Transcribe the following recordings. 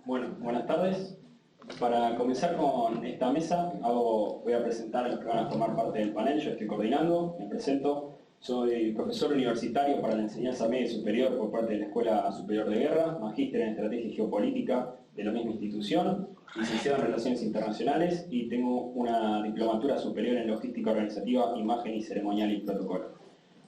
Bueno, buenas tardes. Para comenzar con esta mesa, voy a presentar a los que van a formar parte del panel. Yo estoy coordinando, me presento. Soy profesor universitario para la enseñanza media y superior por parte de la Escuela Superior de Guerra, magíster en Estrategia y Geopolítica de la misma institución, licenciado en Relaciones Internacionales y tengo una diplomatura superior en Logística Organizativa, Imagen y Ceremonial y Protocolo.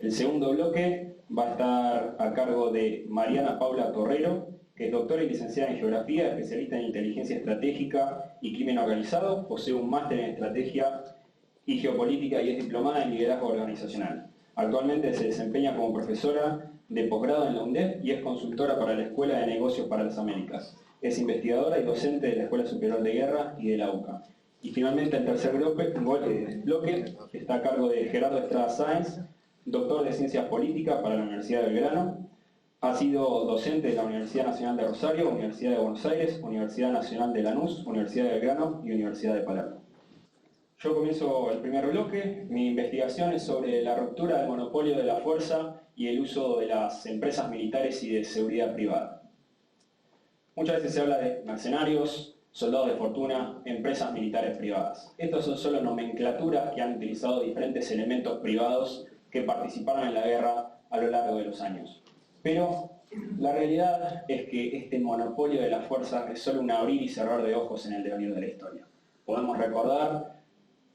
El segundo bloque va a estar a cargo de Mariana Paula Torrero, que es doctora y licenciada en Geografía, especialista en Inteligencia Estratégica y Crimen Organizado, posee un máster en Estrategia y Geopolítica y es diplomada en Liderazgo Organizacional. Actualmente se desempeña como profesora de posgrado en la UNDEF y es consultora para la Escuela de Negocios para las Américas. Es investigadora y docente de la Escuela Superior de Guerra y de la UCA. Y finalmente el tercer bloque está a cargo de Gerardo Estrada Sáenz, doctor de Ciencias Políticas para la Universidad de Belgrano. Ha sido docente de la Universidad Nacional de Rosario, Universidad de Buenos Aires, Universidad Nacional de Lanús, Universidad de Belgrano y Universidad de Palermo. Yo comienzo el primer bloque. Mi investigación es sobre la ruptura del monopolio de la fuerza y el uso de las empresas militares y de seguridad privada. Muchas veces se habla de mercenarios, soldados de fortuna, empresas militares privadas. Estos son solo nomenclaturas que han utilizado diferentes elementos privados que participaron en la guerra a lo largo de los años. Pero la realidad es que este monopolio de la fuerza es solo un abrir y cerrar de ojos en el devenir de la historia. Podemos recordar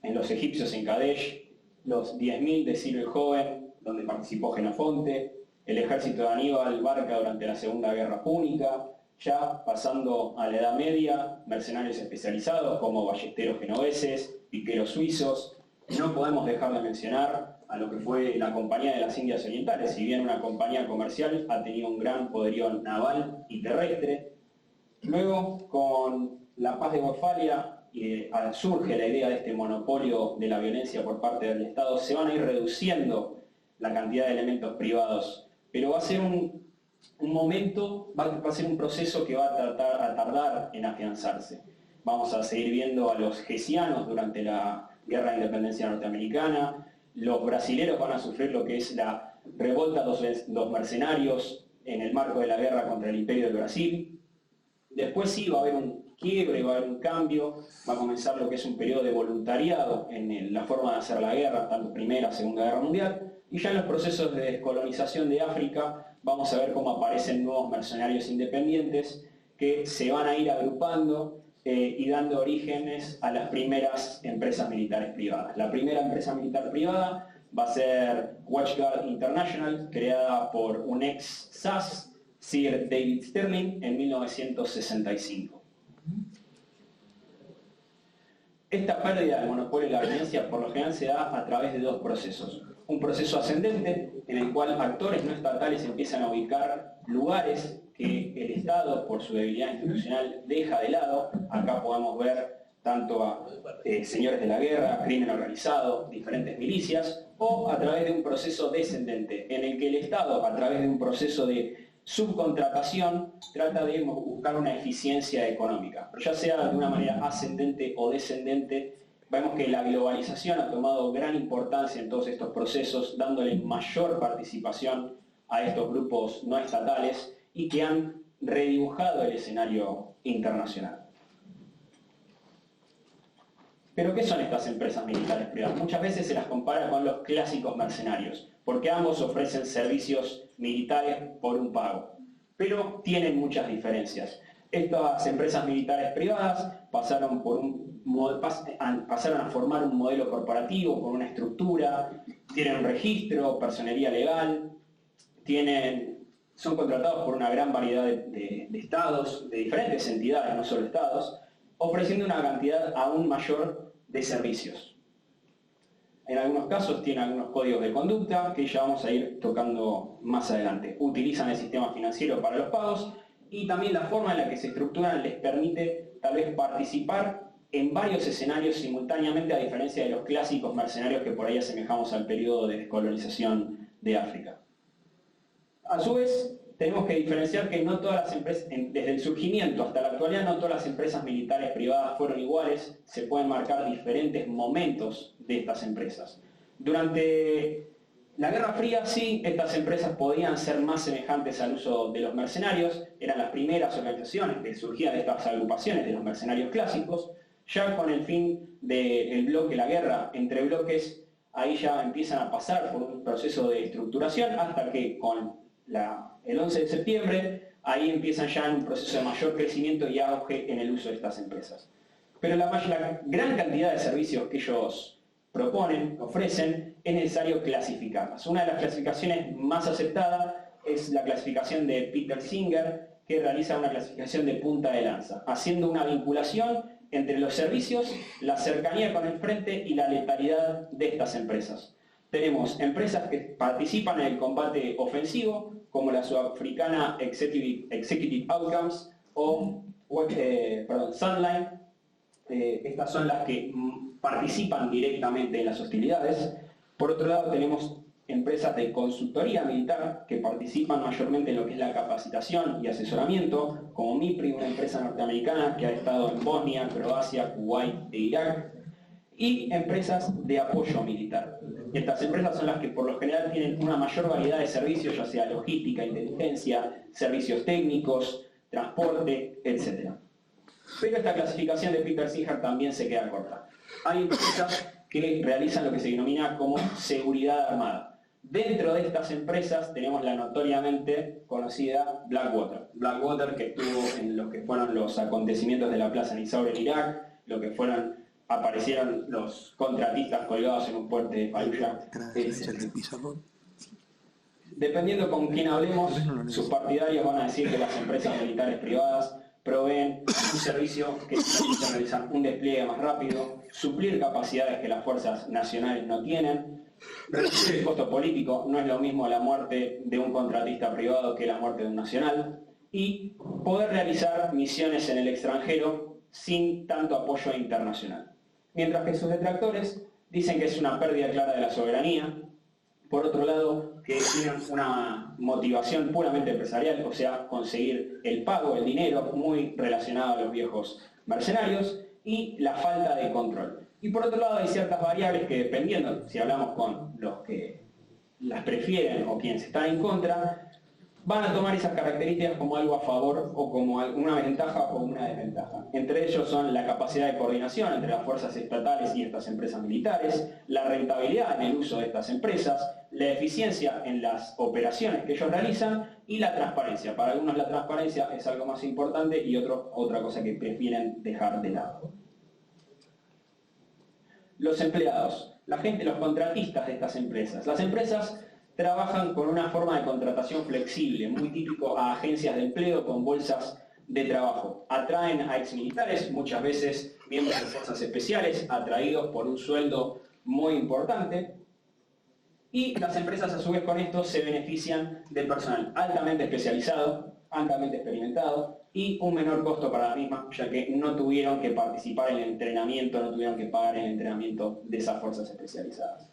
en los egipcios en Kadesh, los 10.000 de Ciro el Joven, donde participó Jenofonte, el ejército de Aníbal Barca durante la Segunda Guerra Púnica, ya pasando a la Edad Media, mercenarios especializados como ballesteros genoveses, piqueros suizos. No podemos dejar de mencionar a lo que fue la Compañía de las Indias Orientales. Si bien una compañía comercial, ha tenido un gran poderío naval y terrestre. Luego, con la Paz de Westfalia, surge la idea de este monopolio de la violencia por parte del Estado. Se van a ir reduciendo la cantidad de elementos privados, pero va a ser un proceso que va a tardar en afianzarse. Vamos a seguir viendo a los gesianos durante la Guerra de Independencia Norteamericana. Los brasileros van a sufrir lo que es la revolta de los mercenarios en el marco de la guerra contra el Imperio del Brasil. Después sí va a haber un quiebre, va a haber un cambio, va a comenzar lo que es un periodo de voluntariado en la forma de hacer la guerra, tanto Primera, Segunda Guerra Mundial, y ya en los procesos de descolonización de África vamos a ver cómo aparecen nuevos mercenarios independientes que se van a ir agrupando y dando orígenes a las primeras empresas militares privadas. La primera empresa militar privada va a ser Watchguard International, creada por un ex SAS, Sir David Stirling, en 1965. Esta pérdida del monopolio de la violencia por lo general se da a través de dos procesos. Un proceso ascendente, en el cual actores no estatales empiezan a ubicar lugares que el Estado, por su debilidad institucional, deja de lado. Acá podemos ver tanto a señores de la guerra, crimen organizado, diferentes milicias, o a través de un proceso descendente, en el que el Estado, a través de un proceso de subcontratación, trata de buscar una eficiencia económica. Pero ya sea de una manera ascendente o descendente, vemos que la globalización ha tomado gran importancia en todos estos procesos, dándole mayor participación a estos grupos no estatales y que han redibujado el escenario internacional. ¿Pero qué son estas empresas militares privadas? Muchas veces se las compara con los clásicos mercenarios, porque ambos ofrecen servicios militares por un pago, pero tienen muchas diferencias. Estas empresas militares privadas pasaron a formar un modelo corporativo con una estructura, tienen un registro, personería legal, son contratados por una gran variedad de estados, de diferentes entidades, no solo estados, ofreciendo una cantidad aún mayor de servicios. En algunos casos tienen algunos códigos de conducta que ya vamos a ir tocando más adelante. Utilizan el sistema financiero para los pagos y también la forma en la que se estructuran les permite tal vez participar en varios escenarios simultáneamente, a diferencia de los clásicos mercenarios que por ahí asemejamos al periodo de descolonización de África. A su vez, tenemos que diferenciar que no todas las empresas, desde el surgimiento hasta la actualidad, no todas las empresas militares privadas fueron iguales, se pueden marcar diferentes momentos de estas empresas. Durante La Guerra Fría, sí, estas empresas podían ser más semejantes al uso de los mercenarios, eran las primeras organizaciones que surgían de estas agrupaciones de los mercenarios clásicos. Ya con el fin del bloque, la guerra entre bloques, ahí ya empiezan a pasar por un proceso de estructuración hasta que con el 11 de septiembre, ahí empiezan ya en un proceso de mayor crecimiento y auge en el uso de estas empresas. Pero la gran cantidad de servicios que ellos proponen, ofrecen, es necesario clasificarlas. Una de las clasificaciones más aceptadas es la clasificación de Peter Singer, que realiza una clasificación de punta de lanza, haciendo una vinculación entre los servicios, la cercanía con el frente y la letalidad de estas empresas. Tenemos empresas que participan en el combate ofensivo, como la sudafricana Executive Outcomes o Sunline. Estas son las que participan directamente en las hostilidades. Por otro lado, tenemos empresas de consultoría militar que participan mayormente en lo que es la capacitación y asesoramiento, como MIPRI, una empresa norteamericana que ha estado en Bosnia, Croacia, Kuwait e Irak, y empresas de apoyo militar. Estas empresas son las que por lo general tienen una mayor variedad de servicios, ya sea logística, inteligencia, servicios técnicos, transporte, etc. Pero esta clasificación de Peter Singer también se queda corta. Hay empresas que realizan lo que se denomina como seguridad armada. Dentro de estas empresas tenemos la notoriamente conocida Blackwater. Blackwater, que estuvo en lo que fueron los acontecimientos de la Plaza Nisaur en Irak, lo que aparecieron los contratistas colgados en un puente de Fallujah, etc. Dependiendo con quién hablemos, sus partidarios van a decir que las empresas militares privadas proveen un servicio que permite realizar un despliegue más rápido, suplir capacidades que las fuerzas nacionales no tienen, reducir el costo político, no es lo mismo la muerte de un contratista privado que la muerte de un nacional, y poder realizar misiones en el extranjero sin tanto apoyo internacional. Mientras que sus detractores dicen que es una pérdida clara de la soberanía. Por otro lado, que tienen una motivación puramente empresarial, o sea, conseguir el pago, el dinero, muy relacionado a los viejos mercenarios, y la falta de control. Y por otro lado hay ciertas variables que, dependiendo, si hablamos con los que las prefieren o quienes están en contra, van a tomar esas características como algo a favor o como una ventaja o una desventaja. Entre ellos son la capacidad de coordinación entre las fuerzas estatales y estas empresas militares, la rentabilidad en el uso de estas empresas, la eficiencia en las operaciones que ellos realizan y la transparencia. Para algunos la transparencia es algo más importante y otra cosa que prefieren dejar de lado. Los empleados, la gente, los contratistas de estas empresas. Las empresas trabajan con una forma de contratación flexible, muy típico a agencias de empleo con bolsas de trabajo. Atraen a exmilitares, muchas veces miembros de fuerzas especiales, atraídos por un sueldo muy importante. Y las empresas a su vez con esto se benefician del personal altamente especializado, altamente experimentado y un menor costo para la misma, ya que no tuvieron que participar en el entrenamiento, no tuvieron que pagar el entrenamiento de esas fuerzas especializadas.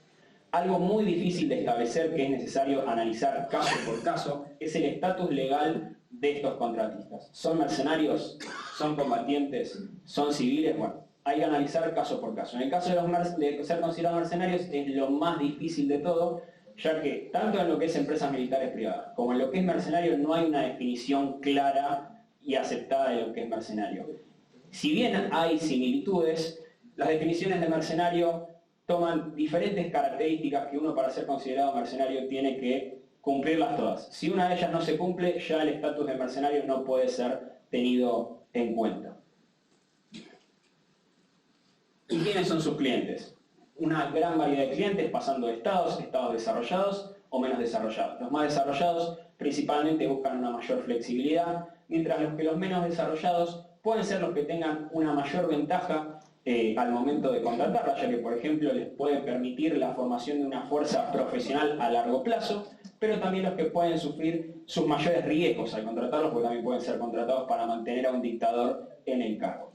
Algo muy difícil de establecer, que es necesario analizar caso por caso, es el estatus legal de estos contratistas. ¿Son mercenarios? ¿Son combatientes? ¿Son civiles? Bueno, hay que analizar caso por caso. En el caso de ser considerados mercenarios es lo más difícil de todo, ya que tanto en lo que es empresas militares privadas como en lo que es mercenario no hay una definición clara y aceptada de lo que es mercenario. Si bien hay similitudes, las definiciones de mercenario toman diferentes características que uno, para ser considerado mercenario, tiene que cumplirlas todas. Si una de ellas no se cumple, ya el estatus de mercenario no puede ser tenido en cuenta. ¿Y quiénes son sus clientes? Una gran variedad de clientes, pasando de estados desarrollados o menos desarrollados. Los más desarrollados principalmente buscan una mayor flexibilidad, mientras que los menos desarrollados pueden ser los que tengan una mayor ventaja al momento de contratarla, ya que por ejemplo les puede permitir la formación de una fuerza profesional a largo plazo, pero también los que pueden sufrir sus mayores riesgos al contratarlos, porque también pueden ser contratados para mantener a un dictador en el cargo.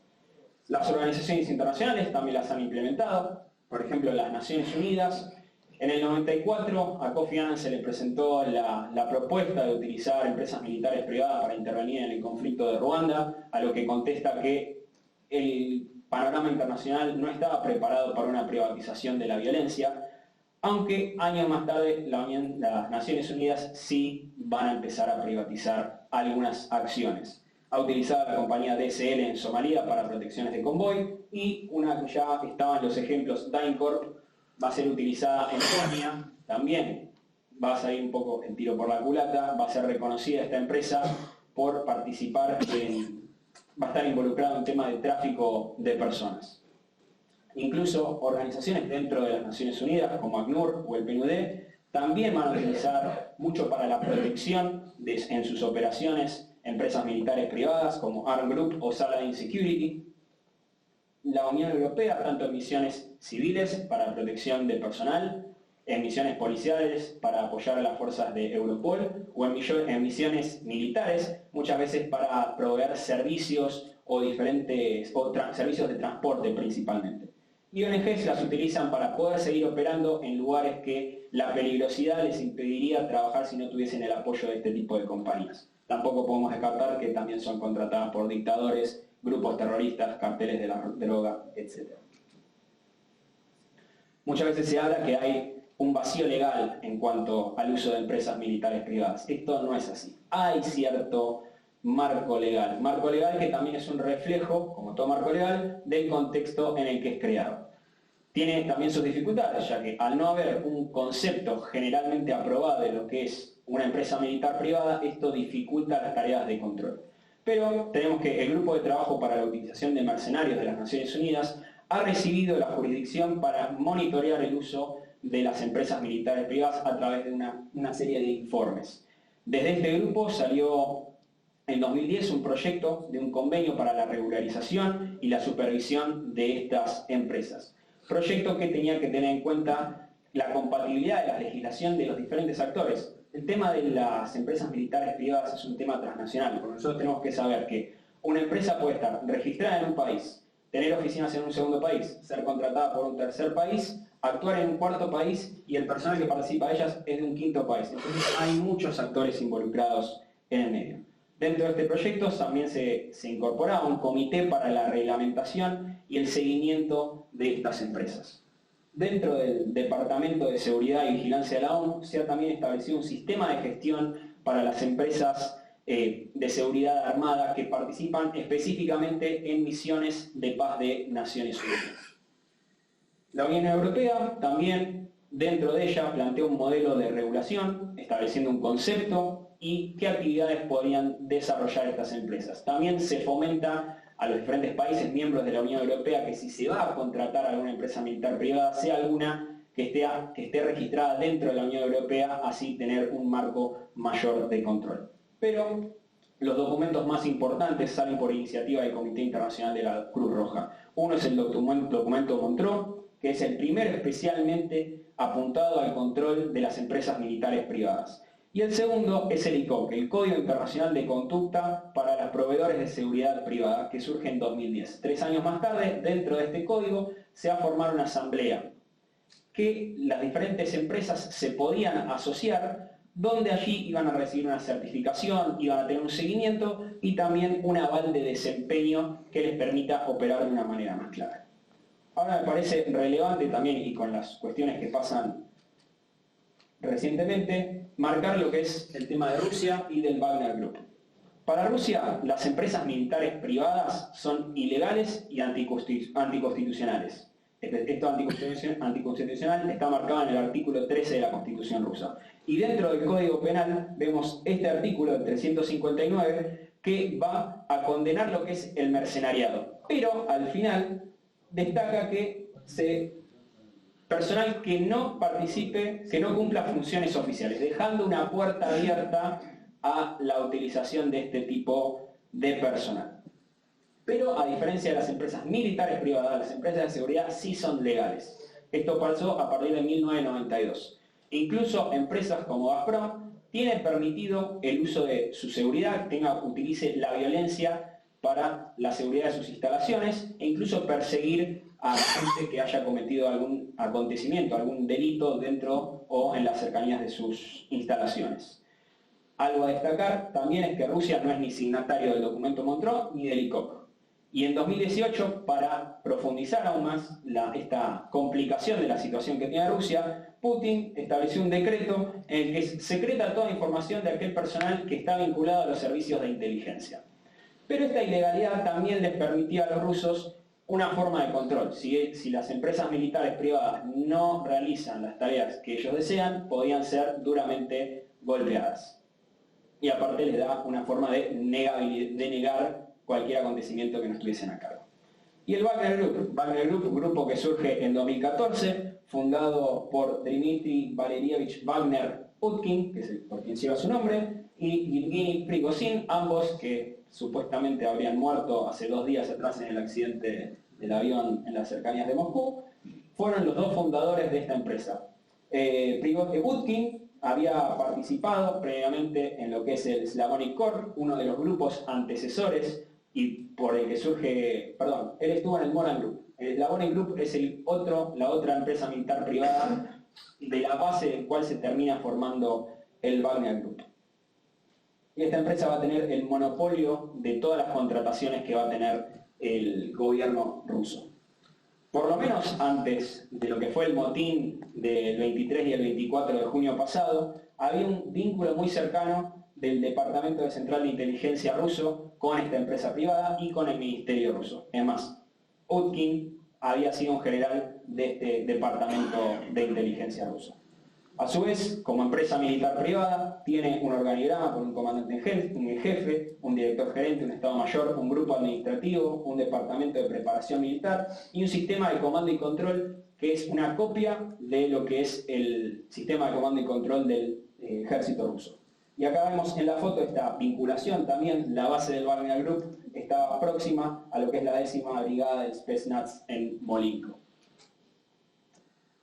Las organizaciones internacionales también las han implementado, por ejemplo las Naciones Unidas. En el 94 a Kofi Annan se le presentó la propuesta de utilizar empresas militares privadas para intervenir en el conflicto de Ruanda, a lo que contesta que el panorama internacional no estaba preparado para una privatización de la violencia. aunque años más tarde las Naciones Unidas sí van a empezar a privatizar algunas acciones. Ha utilizado la compañía DSL en Somalia para protecciones de convoy y una que ya estaba en los ejemplos, DynCorp, va a ser utilizada en Kenia, también va a salir un poco el tiro por la culata, va a ser reconocida esta empresa por participar va a estar involucrado en temas de tráfico de personas. Incluso organizaciones dentro de las Naciones Unidas, como ACNUR o el PNUD, también van a utilizar mucho para la protección en sus operaciones empresas militares privadas como Armed Group o Saladin Security. La Unión Europea, tanto en misiones civiles para protección de personal, en misiones policiales para apoyar a las fuerzas de Europol o en misiones militares, muchas veces para proveer servicios o servicios de transporte principalmente. Y ONGs las utilizan para poder seguir operando en lugares que la peligrosidad les impediría trabajar si no tuviesen el apoyo de este tipo de compañías. Tampoco podemos descartar que también son contratadas por dictadores, grupos terroristas, carteles de la droga, etc. Muchas veces se habla que hay un vacío legal en cuanto al uso de empresas militares privadas. Esto no es así. Hay cierto marco legal que también es un reflejo, como todo marco legal, del contexto en el que es creado. Tiene también sus dificultades, ya que al no haber un concepto generalmente aprobado de lo que es una empresa militar privada, esto dificulta las tareas de control. Pero tenemos que el Grupo de Trabajo para la Utilización de Mercenarios de las Naciones Unidas ha recibido la jurisdicción para monitorear el uso de las empresas militares privadas a través de una serie de informes. Desde este grupo salió en 2010 un proyecto de un convenio para la regularización y la supervisión de estas empresas. Proyecto que tenía que tener en cuenta la compatibilidad de la legislación de los diferentes actores. El tema de las empresas militares privadas es un tema transnacional, porque nosotros tenemos que saber que una empresa puede estar registrada en un país, tener oficinas en un segundo país, ser contratada por un tercer país, actuar en un cuarto país y el personal que participa de ellas es de un quinto país. Entonces hay muchos actores involucrados en el medio. Dentro de este proyecto también se incorporaba un comité para la reglamentación y el seguimiento de estas empresas. Dentro del Departamento de Seguridad y Vigilancia de la ONU se ha también establecido un sistema de gestión para las empresas de seguridad armada que participan específicamente en misiones de paz de Naciones Unidas. La Unión Europea también, dentro de ella, plantea un modelo de regulación, estableciendo un concepto y qué actividades podrían desarrollar estas empresas. También se fomenta a los diferentes países miembros de la Unión Europea que si se va a contratar a alguna empresa militar privada, sea alguna que esté registrada dentro de la Unión Europea, así tener un marco mayor de control. Pero los documentos más importantes salen por iniciativa del Comité Internacional de la Cruz Roja. Uno es el documento Montreux, que es el primero especialmente apuntado al control de las empresas militares privadas. Y el segundo es el ICOC, el Código Internacional de Conducta para los Proveedores de Seguridad Privada, que surge en 2010. 3 años más tarde, dentro de este código, se va a formar una asamblea que las diferentes empresas se podían asociar, donde allí iban a recibir una certificación, iban a tener un seguimiento y también un aval de desempeño que les permita operar de una manera más clara. Ahora me parece relevante también, y con las cuestiones que pasan recientemente, marcar lo que es el tema de Rusia y del Wagner Group. Para Rusia, las empresas militares privadas son ilegales y anticonstitucionales. Esto anticonstitucional está marcado en el artículo 13 de la Constitución rusa. Y dentro del Código Penal vemos este artículo, el 359, que va a condenar lo que es el mercenariado. Pero al final destaca que personal que no participe, que no cumpla funciones oficiales, dejando una puerta abierta a la utilización de este tipo de personal. Pero a diferencia de las empresas militares privadas, las empresas de seguridad sí son legales. Esto pasó a partir de 1992. Incluso empresas como Gazprom tienen permitido el uso de su seguridad, utilice la violencia para la seguridad de sus instalaciones e incluso perseguir a gente que haya cometido algún acontecimiento, algún delito dentro o en las cercanías de sus instalaciones. Algo a destacar también es que Rusia no es ni signatario del documento Montreux ni del ICOC. Y en 2018, para profundizar aún más esta complicación de la situación que tiene Rusia, Putin estableció un decreto en el que secreta toda información de aquel personal que está vinculado a los servicios de inteligencia. Pero esta ilegalidad también les permitía a los rusos una forma de control. Si las empresas militares privadas no realizan las tareas que ellos desean, podían ser duramente golpeadas. Y aparte les da una forma de negar cualquier acontecimiento que no estuviesen a cargo. Y el Wagner Group, grupo que surge en 2014, fundado por Dmitry Valerievich Wagner Utkin, que es por quien lleva su nombre, y Yevgeny Prigozhin, ambos que supuestamente habrían muerto hace 2 días atrás en el accidente del avión en las cercanías de Moscú, fueron los 2 fundadores de esta empresa. Utkin había participado previamente en lo que es el Slavonic Corps, uno de los grupos antecesores y por el que surge, perdón, él estuvo en el Moran Group. El Slavonic Group es la otra empresa militar privada de la base del cual se termina formando el Wagner Group. Y esta empresa va a tener el monopolio de todas las contrataciones que va a tener el gobierno ruso. Por lo menos antes de lo que fue el motín del 23 y el 24 de junio pasado, había un vínculo muy cercano del Departamento Central de Inteligencia ruso con esta empresa privada y con el Ministerio ruso. Es más, Utkin había sido un general de este Departamento de Inteligencia ruso. A su vez, como empresa militar privada, tiene un organigrama con un comandante en jefe, un director gerente, un estado mayor, un grupo administrativo, un departamento de preparación militar y un sistema de comando y control que es una copia de lo que es el sistema de comando y control del ejército ruso. Y acá vemos en la foto esta vinculación también, la base del Wagner Group estaba próxima a lo que es la 10ª Brigada del Spetsnaz en Molinko.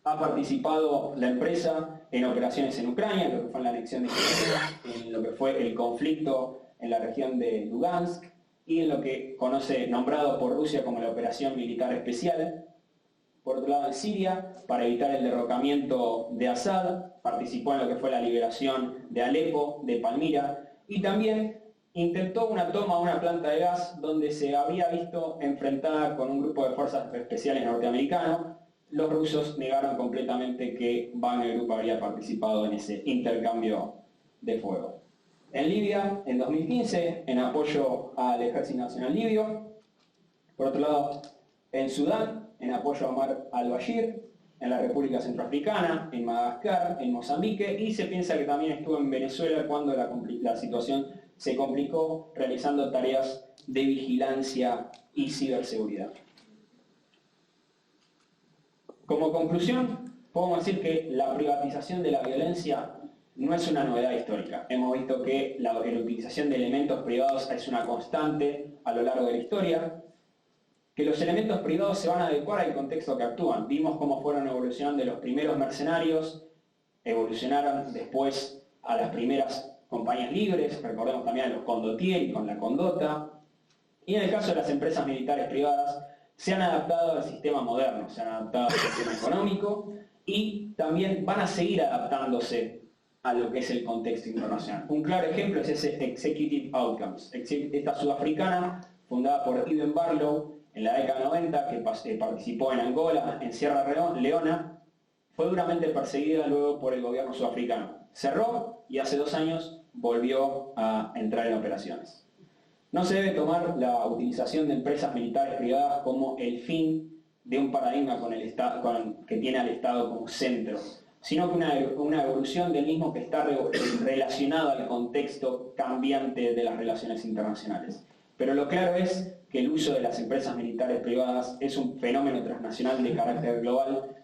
Ha participado la empresa en operaciones en Ucrania, en lo que fue la anexión de Crimea, en lo que fue el conflicto en la región de Lugansk y en lo que conoce nombrado por Rusia como la Operación Militar Especial. Por otro lado, en Siria, para evitar el derrocamiento de Assad, participó en lo que fue la liberación de Alepo, de Palmira, y también intentó una toma a una planta de gas donde se había visto enfrentada con un grupo de fuerzas especiales norteamericanos. Los rusos negaron completamente que Wagner Group habría participado en ese intercambio de fuego. En Libia, en 2015, en apoyo al Ejército Nacional Libio. Por otro lado, en Sudán, en apoyo a Omar al-Bashir, en la República Centroafricana, en Madagascar, en Mozambique, y se piensa que también estuvo en Venezuela cuando la situación se complicó realizando tareas de vigilancia y ciberseguridad. Como conclusión, podemos decir que la privatización de la violencia no es una novedad histórica. Hemos visto que la utilización de elementos privados es una constante a lo largo de la historia, que los elementos privados se van a adecuar al contexto que actúan. Vimos cómo fueron evolucionando los primeros mercenarios, evolucionaron después a las primeras compañías libres, recordemos también a los condottieri con la Condota, y en el caso de las empresas militares privadas, se han adaptado al sistema moderno, se han adaptado al sistema económico y también van a seguir adaptándose a lo que es el contexto internacional. Un claro ejemplo es ese Executive Outcomes, esta sudafricana fundada por Ivan Barlow en la década 90, que participó en Angola, en Sierra Leona, fue duramente perseguida luego por el gobierno sudafricano. Cerró y hace 2 años volvió a entrar en operaciones. No se debe tomar la utilización de empresas militares privadas como el fin de un paradigma que tiene al Estado como centro, sino que una evolución del mismo que está relacionado al contexto cambiante de las relaciones internacionales. Pero lo claro es que el uso de las empresas militares privadas es un fenómeno transnacional de carácter global